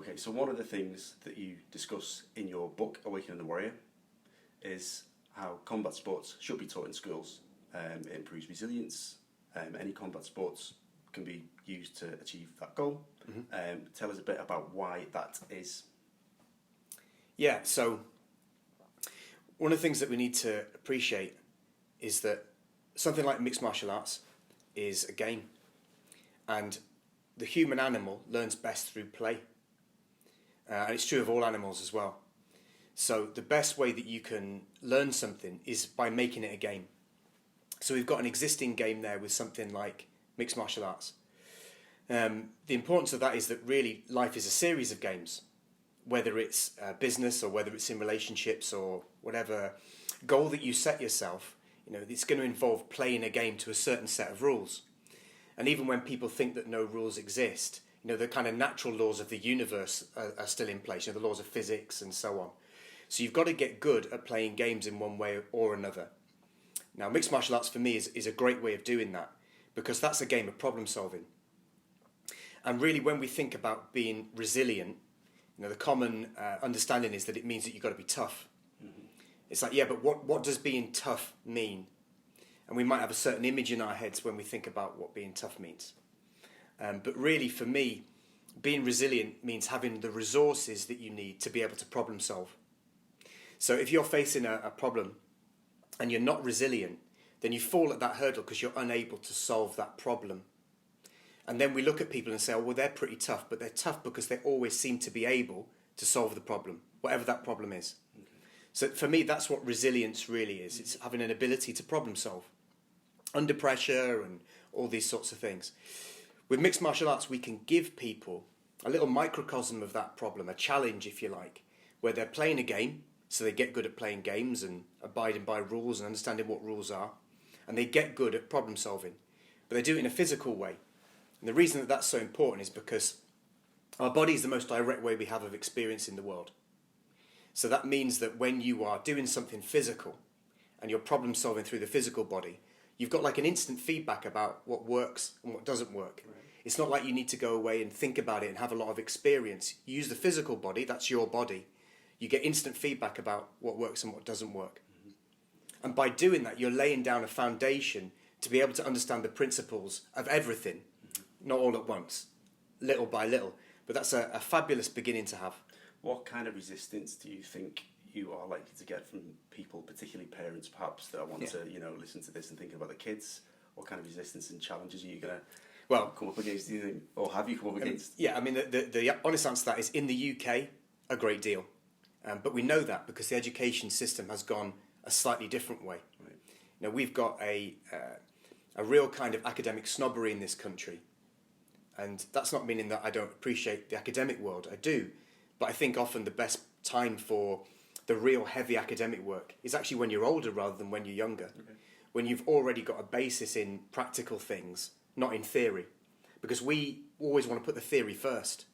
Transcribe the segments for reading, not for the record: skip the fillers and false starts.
Okay, so one of the things that you discuss in your book, Awakening the Warrior, is how combat sports should be taught in schools. It improves resilience. Any combat sports can be used to achieve that goal. Tell us a bit about why that is. Yeah, so one of the things that we need to appreciate is that something like mixed martial arts is a game, and the human animal learns best through play, and it's true of all animals as well. So the best way that you can learn something is by making it a game. So we've got an existing game there with something like mixed martial arts. The importance of that is that really life is a series of games, whether it's business or whether it's in relationships or whatever goal that you set yourself. It's going to involve playing a game to a certain set of rules. And even when people think that no rules exist, the kind of natural laws of the universe are still in place, the laws of physics and so on. So you've got to get good at playing games in one way or another. Now, mixed martial arts for me is a great way of doing that, because that's a game of problem solving. And really, when we think about being resilient, the common understanding is that it means that you've got to be tough. It's like, yeah, but what does being tough mean? And we might have a certain image in our heads when we think about what being tough means. But really, for me, being resilient means having the resources that you need to be able to problem solve. So if you're facing a problem and you're not resilient, then you fall at that hurdle because you're unable to solve that problem. And then we look at people and say, oh, well, they're pretty tough, but they're tough because they always seem to be able to solve the problem, whatever that problem is. Okay. So for me, that's what resilience really is. It's having an ability to problem solve under pressure and all these sorts of things. With mixed martial arts, we can give people a little microcosm of that problem, a challenge, if you like, where they're playing a game, so they get good at playing games and abiding by rules and understanding what rules are, and they get good at problem solving, but they do it in a physical way. And the reason that that's so important is because our body is the most direct way we have of experiencing the world. So that means that when you are doing something physical and you're problem solving through the physical body, you've got like an instant feedback about what works and what doesn't work. Right. It's not like you need to go away and think about it and have a lot of experience. You use the physical body, that's your body. You get instant feedback about what works and what doesn't work. And by doing that, you're laying down a foundation to be able to understand the principles of everything, not all at once, little by little. But that's a fabulous beginning to have. What kind of resistance do you think you are likely to get from people, particularly parents perhaps, that want to listen to this and thinking about the kids? What kind of resistance and challenges are you going to come up against, do you think, or have you come up against? Yeah, I mean, the honest answer to that is in the UK, a great deal. But we know that because the education system has gone a slightly different way. Right. We've got a real kind of academic snobbery in this country. And that's not meaning that I don't appreciate the academic world. I do. But I think often the best time for the real heavy academic work is actually when you're older rather than when you're younger. Okay. When you've already got a basis in practical things, not in theory. Because we always want to put the theory first,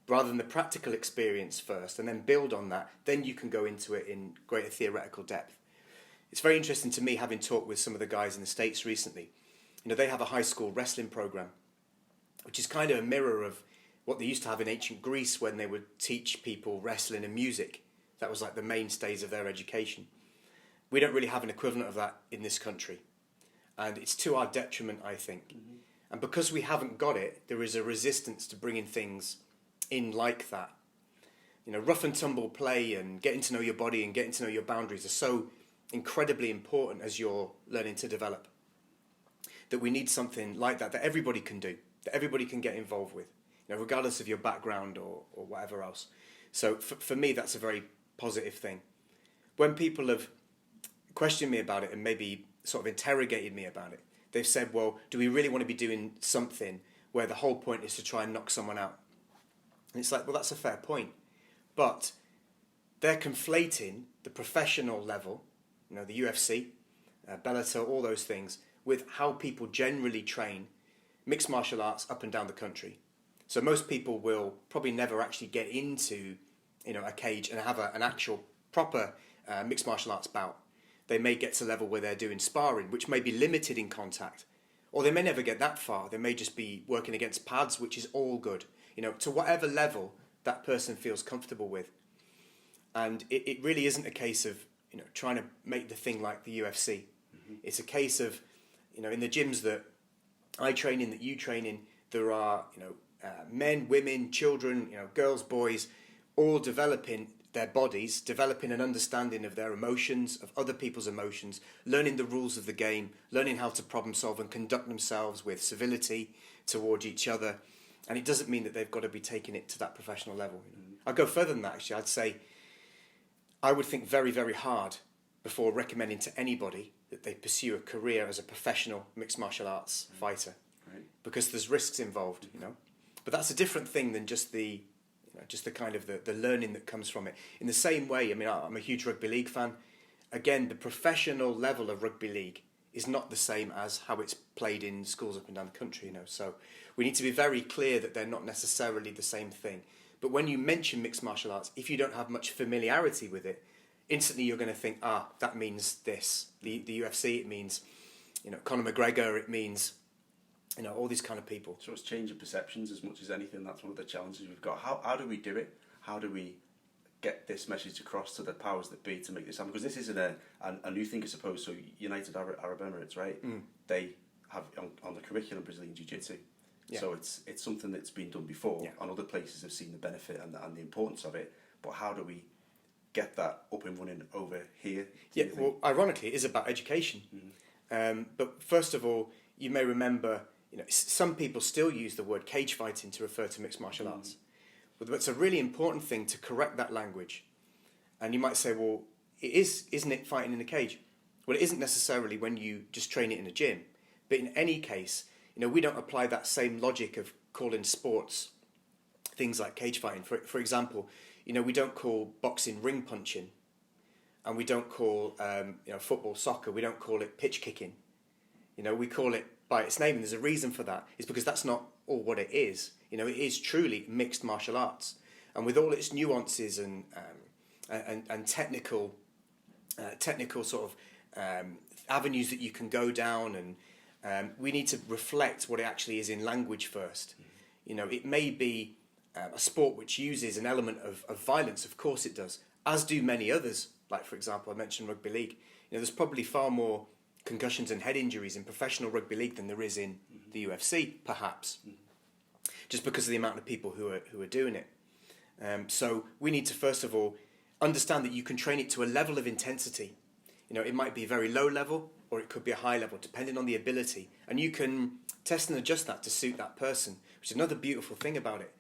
rather than the practical experience first, and then build on that. Then you can go into it in greater theoretical depth. It's very interesting to me, having talked with some of the guys in the States recently. They have a high school wrestling program, which is kind of a mirror of what they used to have in ancient Greece when they would teach people wrestling and music. That was like the mainstays of their education. We don't really have an equivalent of that in this country. And it's to our detriment, I think. Mm-hmm. And because we haven't got it, there is a resistance to bringing things in like that. Rough and tumble play and getting to know your body and getting to know your boundaries are so incredibly important as you're learning to develop, that we need something like that everybody can do, that everybody can get involved with, regardless of your background or whatever else. So for me, that's a very positive thing. When people have questioned me about it and maybe sort of interrogated me about it, they've said, well, do we really want to be doing something where the whole point is to try and knock someone out? And it's like, well, that's a fair point. But they're conflating the professional level, the UFC, Bellator, all those things, with how people generally train mixed martial arts up and down the country. So most people will probably never actually get into, a cage and have an actual proper mixed martial arts bout. They may get to a level where they're doing sparring, which may be limited in contact. Or they may never get that far. They may just be working against pads, which is all good. To whatever level that person feels comfortable with. And it really isn't a case of, trying to make the thing like the UFC. It's a case of, in the gyms that I train in, that you train in, there are, men, women, children, girls, boys, all developing their bodies, developing an understanding of their emotions, of other people's emotions, learning the rules of the game, learning how to problem solve and conduct themselves with civility towards each other. And it doesn't mean that they've got to be taking it to that professional level. I'd go further than that, actually. I'd say I would think very, very hard before recommending to anybody that they pursue a career as a professional mixed martial arts fighter, because there's risks involved, But that's a different thing than just the kind of the learning that comes from it. In the same way, I'm a huge rugby league fan. Again, the professional level of rugby league is not the same as how it's played in schools up and down the country, So we need to be very clear that they're not necessarily the same thing. But when you mention mixed martial arts, if you don't have much familiarity with it, instantly you're going to think, that means this. The UFC, it means, Conor McGregor, it means, all these kind of people. So it's changing perceptions as much as anything. That's one of the challenges we've got. How do we do it? How do we get this message across to the powers that be to make this happen? Because this isn't a new thing, I suppose. So United Arab Emirates, right? They have on the curriculum Brazilian Jiu-Jitsu. Yeah. So it's something that's been done before, and other places have seen the benefit and the importance of it. But how do we get that up and running over here? Yeah, well, ironically, it is about education. But first of all, you may remember, some people still use the word cage fighting to refer to mixed martial arts. But it's a really important thing to correct that language. And you might say, well, isn't it fighting in a cage? Well, it isn't necessarily when you just train it in a gym. But in any case, we don't apply that same logic of calling sports things like cage fighting. For example, we don't call boxing ring punching, and we don't call football soccer. We don't call it pitch kicking. We call it by its name, and there's a reason for that. It's because that's not all what it is. It is truly mixed martial arts, and with all its nuances and technical sort of avenues that you can go down, and we need to reflect what it actually is in language first. It may be a sport which uses an element of violence, of course it does, as do many others. Like, for example, I mentioned rugby league. There's probably far more concussions and head injuries in professional rugby league than there is in the UFC, perhaps, just because of the amount of people who are doing it. So we need to, first of all, understand that you can train it to a level of intensity. It might be very low level, or it could be a high level, depending on the ability. And you can test and adjust that to suit that person, which is another beautiful thing about it.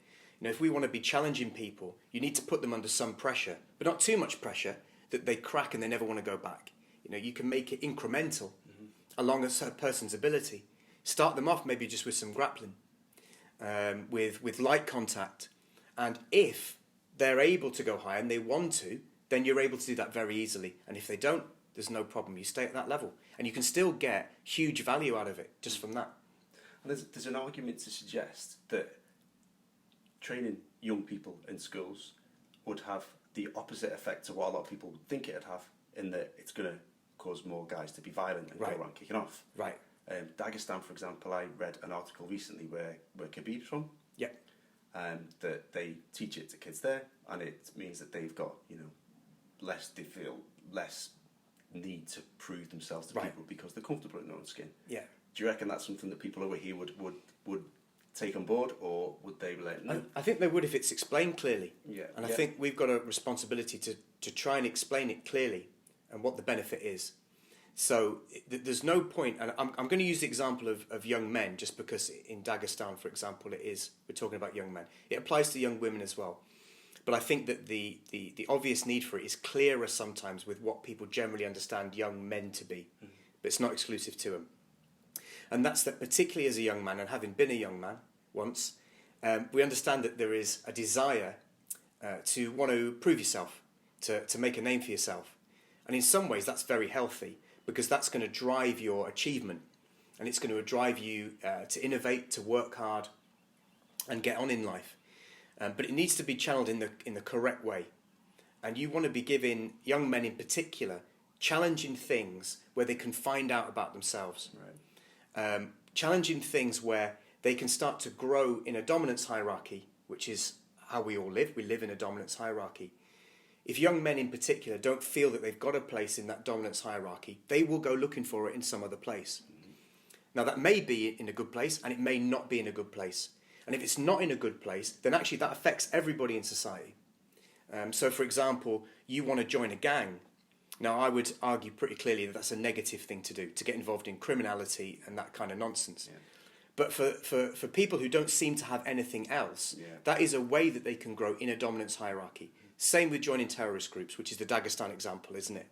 If we want to be challenging people, you need to put them under some pressure, but not too much pressure that they crack and they never want to go back. You can make it incremental along a person's ability. Start them off maybe just with some grappling, with light contact. And if they're able to go high and they want to, then you're able to do that very easily. And if they don't, there's no problem. You stay at that level. And you can still get huge value out of it just from that. And there's an argument to suggest that training young people in schools would have the opposite effect to what a lot of people think it'd have, in that it's going to cause more guys to be violent and go around kicking off. Right. Dagestan, for example, I read an article recently where Khabib's from. Yeah. That they teach it to kids there, and it means that they've got, they feel less need to prove themselves to people because they're comfortable in their own skin. Yeah. Do you reckon that's something that people over here would take on board, or would they be like, no? I think they would if it's explained clearly. Yeah. And I think we've got a responsibility to try and explain it clearly and what the benefit is. So there's no point, and I'm going to use the example of young men just because in Dagestan, for example, we're talking about young men. It applies to young women as well. But I think that the obvious need for it is clearer sometimes with what people generally understand young men to be, but it's not exclusive to them. And that's that, particularly as a young man, and having been a young man once, we understand that there is a desire to want to prove yourself, to make a name for yourself. And in some ways that's very healthy, because that's going to drive your achievement, and it's going to drive you to innovate, to work hard, and get on in life. But it needs to be channeled in the correct way. And you want to be giving young men in particular challenging things where they can find out about themselves. Right. Challenging things where they can start to grow in a dominance hierarchy, which is how we all live. We live in a dominance hierarchy. If young men in particular don't feel that they've got a place in that dominance hierarchy, they will go looking for it in some other place. Now, that may be in a good place, and it may not be in a good place. And if it's not in a good place, then actually that affects everybody in society. So, for example, you want to join a gang. Now, I would argue pretty clearly that that's a negative thing to do, to get involved in criminality and that kind of nonsense. Yeah. But for people who don't seem to have anything else, that is a way that they can grow in a dominance hierarchy. Same with joining terrorist groups, which is the Dagestan example, isn't it?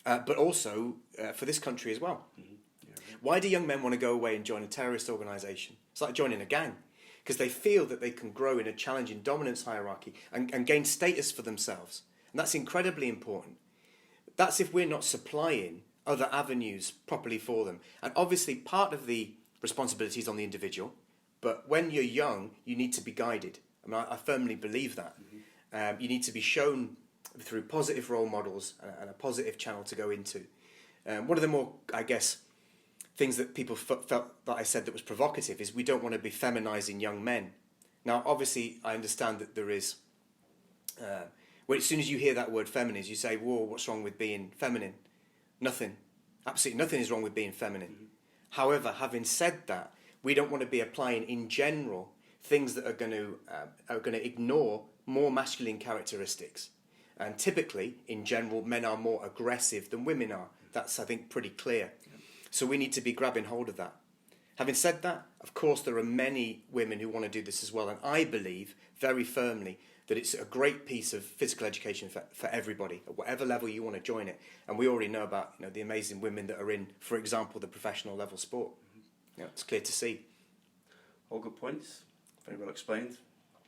But also for this country as well. Mm-hmm. Yeah. Why do young men want to go away and join a terrorist organisation? It's like joining a gang. Because they feel that they can grow in a challenging dominance hierarchy and gain status for themselves. And that's incredibly important. That's if we're not supplying other avenues properly for them. And obviously part of the responsibility is on the individual, but when you're young, you need to be guided. I mean, I firmly believe that. Mm-hmm. You need to be shown through positive role models and a positive channel to go into. One of the more, I guess, things that people felt that I said that was provocative is we don't want to be feminising young men. Now, obviously, I understand that there is... well, as soon as you hear that word feminine, you say, whoa, what's wrong with being feminine? Nothing. Absolutely nothing is wrong with being feminine. Mm-hmm. However, having said that, we don't want to be applying in general things that are going to ignore more masculine characteristics. And typically, in general, men are more aggressive than women are. That's, I think, pretty clear. Yeah. So we need to be grabbing hold of that. Having said that, of course, there are many women who want to do this as well. And I believe very firmly that it's a great piece of physical education for everybody, at whatever level you want to join it. And we already know about the amazing women that are in, for example, the professional level sport. Mm-hmm. It's clear to see. All good points. Very well explained.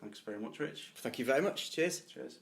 Thanks very much, Rich. Thank you very much. Cheers. Cheers.